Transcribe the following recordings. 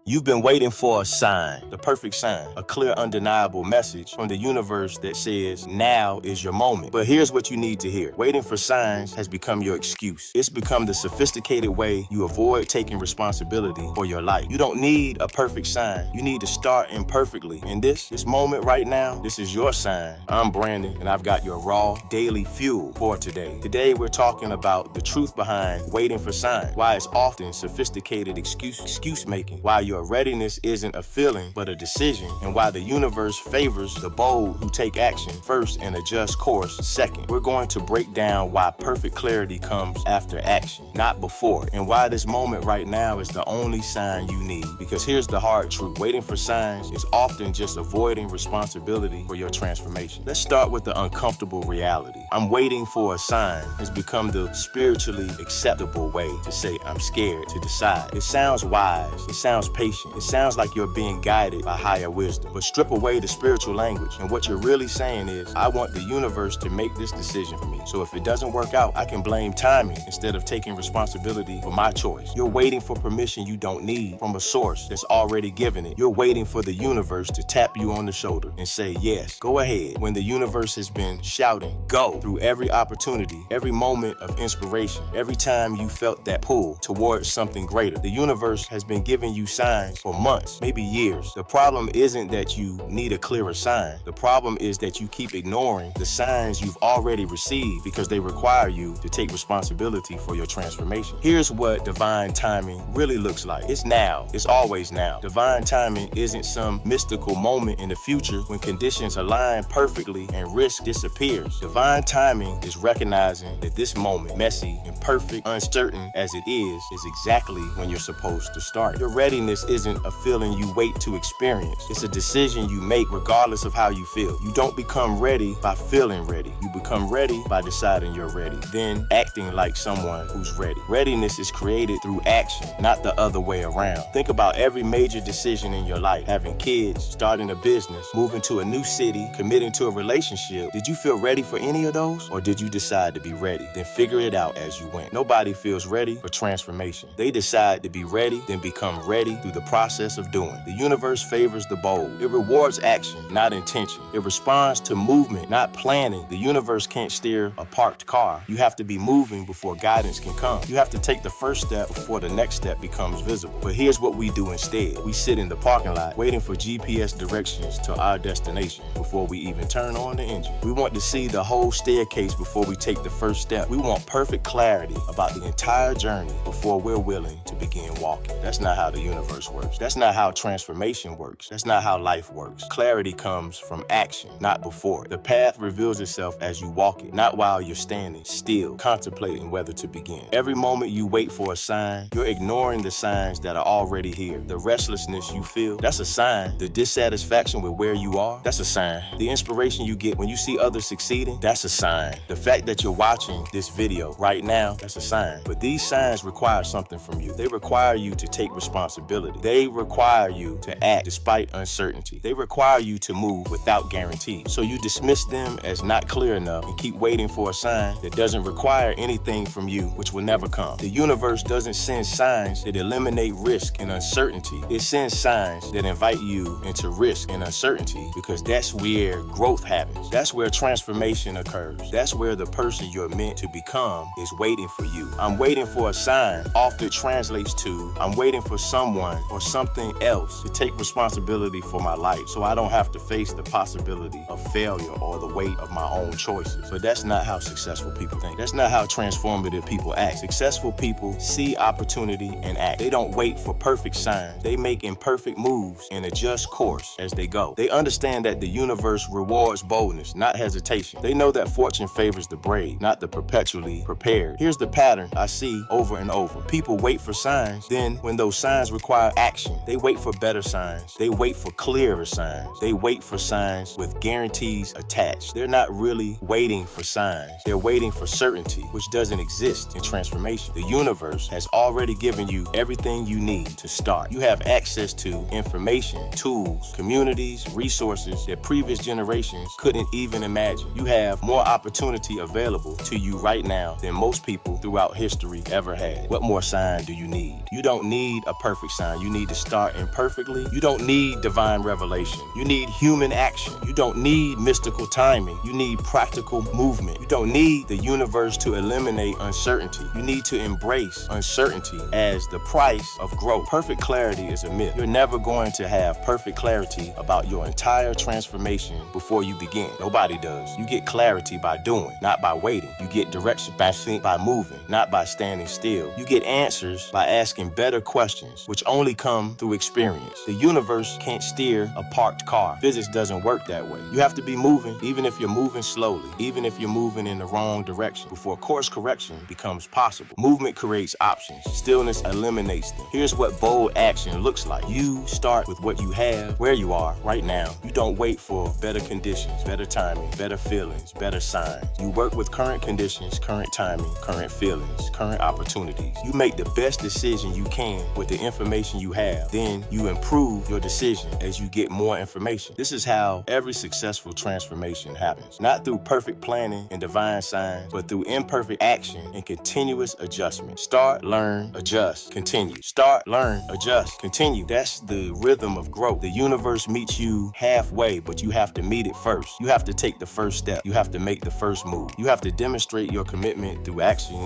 You've been waiting for a sign, the perfect sign, a clear, undeniable message from the universe that says now is your moment. But here's what you need to hear. Waiting for signs has become your excuse. It's become the sophisticated way you avoid taking responsibility for your life. You don't need a perfect sign. You need to start imperfectly. In this moment right now, this is your sign. I'm Brandon, and I've got your raw daily fuel for today. Today, we're talking about the truth behind waiting for signs, why it's often sophisticated excuse making, why your readiness isn't a feeling but a decision, and why the universe favors the bold who take action first and adjust course second. We're going to break down why perfect clarity comes after action, not before, and why this moment right now is the only sign you need. Because here's the hard truth. Waiting for signs is often just avoiding responsibility for your transformation. Let's start with the uncomfortable reality. I'm waiting for a sign has become the spiritually acceptable way to say I'm scared to decide. It sounds wise. It sounds patient. It sounds like you're being guided by higher wisdom. But strip away the spiritual language, and what you're really saying is, I want the universe to make this decision for me. So if it doesn't work out, I can blame timing instead of taking responsibility for my choice. You're waiting for permission you don't need from a source that's already given it. You're waiting for the universe to tap you on the shoulder and say, yes, go ahead, when the universe has been shouting, go, through every opportunity, every moment of inspiration, every time you felt that pull towards something greater. The universe has been giving you signs for months, maybe years. The problem isn't that you need a clearer sign. The problem is that you keep ignoring the signs you've already received because they require you to take responsibility for your transformation. Here's what divine timing really looks like. It's now. It's always now. Divine timing isn't some mystical moment in the future when conditions align perfectly and risk disappears. Divine timing is recognizing that this moment, messy, imperfect, uncertain as it is exactly when you're supposed to start. Your readiness isn't a feeling you wait to experience. It's a decision you make regardless of how you feel. You don't become ready by feeling ready. You become ready by deciding you're ready, then acting like someone who's ready. Readiness is created through action, not the other way around. Think about every major decision in your life. Having kids, starting a business, moving to a new city, committing to a relationship. Did you feel ready for any of those? Or did you decide to be ready, then figure it out as you went? Nobody feels ready for transformation. They decide to be ready, then become ready through the process of doing. The universe favors the bold. It rewards action, not intention. It responds to movement, not planning. The universe can't steer a parked car. You have to be moving before guidance can come. You have to take the first step before the next step becomes visible. But here's what we do instead. We sit in the parking lot waiting for GPS directions to our destination before we even turn on the engine. We want to see the whole staircase before we take the first step. We want perfect clarity about the entire journey before we're willing to begin walking. That's not how the universe works. That's not how transformation works. That's not how life works. Clarity comes from action, not before. The path reveals itself as you walk it, not while you're standing still, contemplating whether to begin. Every moment you wait for a sign, you're ignoring the signs that are already here. The restlessness you feel, that's a sign. The dissatisfaction with where you are, that's a sign. The inspiration you get when you see others succeeding, that's a sign. The fact that you're watching this video right now, that's a sign. But these signs require something from you. They require you to take responsibility. They require you to act despite uncertainty. They require you to move without guarantee. So you dismiss them as not clear enough and keep waiting for a sign that doesn't require anything from you, which will never come. The universe doesn't send signs that eliminate risk and uncertainty. It sends signs that invite you into risk and uncertainty because that's where growth happens. That's where transformation occurs. That's where the person you're meant to become is waiting for you. I'm waiting for a sign often translates to I'm waiting for someone or something else to take responsibility for my life so I don't have to face the possibility of failure or the weight of my own choices. But that's not how successful people think. That's not how transformative people act. Successful people see opportunity and act. They don't wait for perfect signs. They make imperfect moves and adjust course as they go. They understand that the universe rewards boldness, not hesitation. They know that fortune favors the brave, not the perpetually prepared. Here's the pattern I see over and over. People wait for signs, then when those signs require action, they wait for better signs. They wait for clearer signs. They wait for signs with guarantees attached. They're not really waiting for signs. They're waiting for certainty, which doesn't exist in transformation. The universe has already given you everything you need to start. You have access to information, tools, communities, resources that previous generations couldn't even imagine. You have more opportunity available to you right now than most people throughout history ever had. What more sign do you need? You don't need a perfect sign. sign. You need to start imperfectly. You don't need divine revelation. You need human action. You don't need mystical timing. You need practical movement. You don't need the universe to eliminate uncertainty. You need to embrace uncertainty as the price of growth. Perfect clarity is a myth. You're never going to have perfect clarity about your entire transformation before you begin. Nobody does. You get clarity by doing, not by waiting. You get direction by moving, not by standing still. You get answers by asking better questions, which only come through experience. The universe can't steer a parked car. Physics doesn't work that way. You have to be moving, even if you're moving slowly, even if you're moving in the wrong direction, before course correction becomes possible. Movement creates options. Stillness eliminates them. Here's what bold action looks like. You start with what you have, where you are right now. You don't wait for better conditions, better timing, better feelings, better signs. You work with current conditions, current timing, current feelings, current opportunities. You make the best decision you can with the information you have. Then you improve your decision as you get more information. This is how every successful transformation happens. Not through perfect planning and divine signs, but through imperfect action and continuous adjustment. Start, learn, adjust, continue. Start, learn, adjust, continue. That's the rhythm of growth. The universe meets you halfway, but you have to meet it first. You have to take the first step. You have to make the first move. You have to demonstrate your commitment through action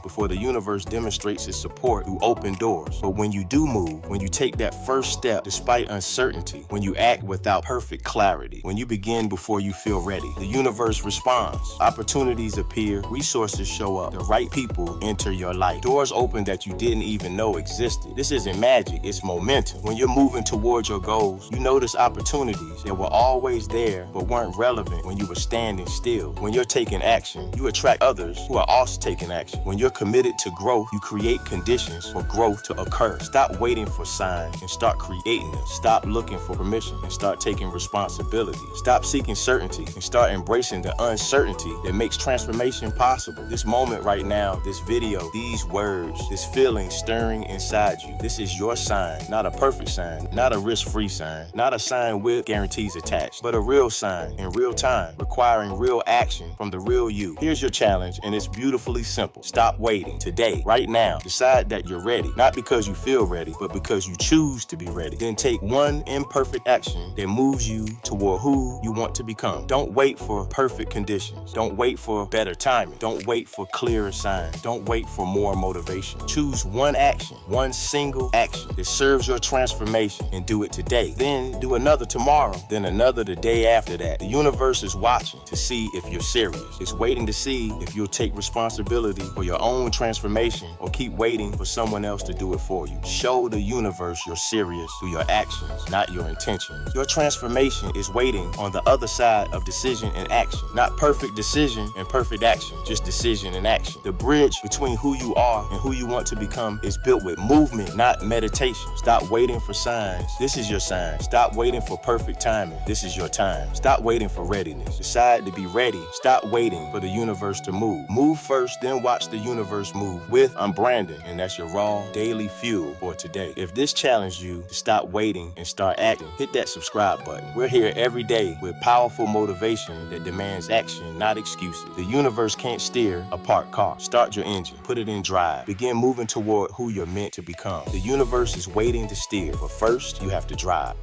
before the universe demonstrates its support through open doors. But when you do move, when you take that first step despite uncertainty, when you act without perfect clarity, when you begin before you feel ready, the universe responds. Opportunities appear, resources show up, the right people enter your life. Doors open that you didn't even know existed. This isn't magic, it's momentum. When you're moving towards your goals, you notice opportunities that were always there but weren't relevant when you were standing still. When you're taking action, you attract others who are also taking action. When you're committed to growth, you create conditions for growth to occur. Stop waiting for signs and start creating them. Stop looking for permission and start taking responsibility. Stop seeking certainty and start embracing the uncertainty that makes transformation possible. This moment right now, this video, these words, this feeling stirring inside you, this is your sign, not a perfect sign, not a risk-free sign, not a sign with guarantees attached, but a real sign in real time, requiring real action from the real you. Here's your challenge, and it's beautifully simple. Stop waiting. Today, right now, decide that you're ready, not because you feel ready, but because you choose to be ready. Then take one imperfect action that moves you toward who you want to become. Don't wait for perfect conditions. Don't wait for better timing. Don't wait for clearer signs. Don't wait for more motivation. Choose one action, one single action that serves your transformation, and do it today. Then do another tomorrow, then another the day after that. The universe is watching to see if you're serious. It's waiting to see if you'll take responsibility for your own transformation or keep waiting for someone else to do it for you. Show the universe you're serious through your actions, not your intentions. Your transformation is waiting on the other side of decision and action. Not perfect decision and perfect action, just decision and action. The bridge between who you are and who you want to become is built with movement, not meditation. Stop waiting for signs. This is your sign. Stop waiting for perfect timing. This is your time. Stop waiting for readiness. Decide to be ready. Stop waiting for the universe to move. Move first, then watch the universe move. I'm Brandon, and that's your raw daily fuel for today. If this challenged you to stop waiting and start acting, hit that subscribe button. We're here every day with powerful motivation that demands action, not excuses. The universe can't steer a parked car. Start your engine. Put it in drive. Begin moving toward who you're meant to become. The universe is waiting to steer, but first you have to drive.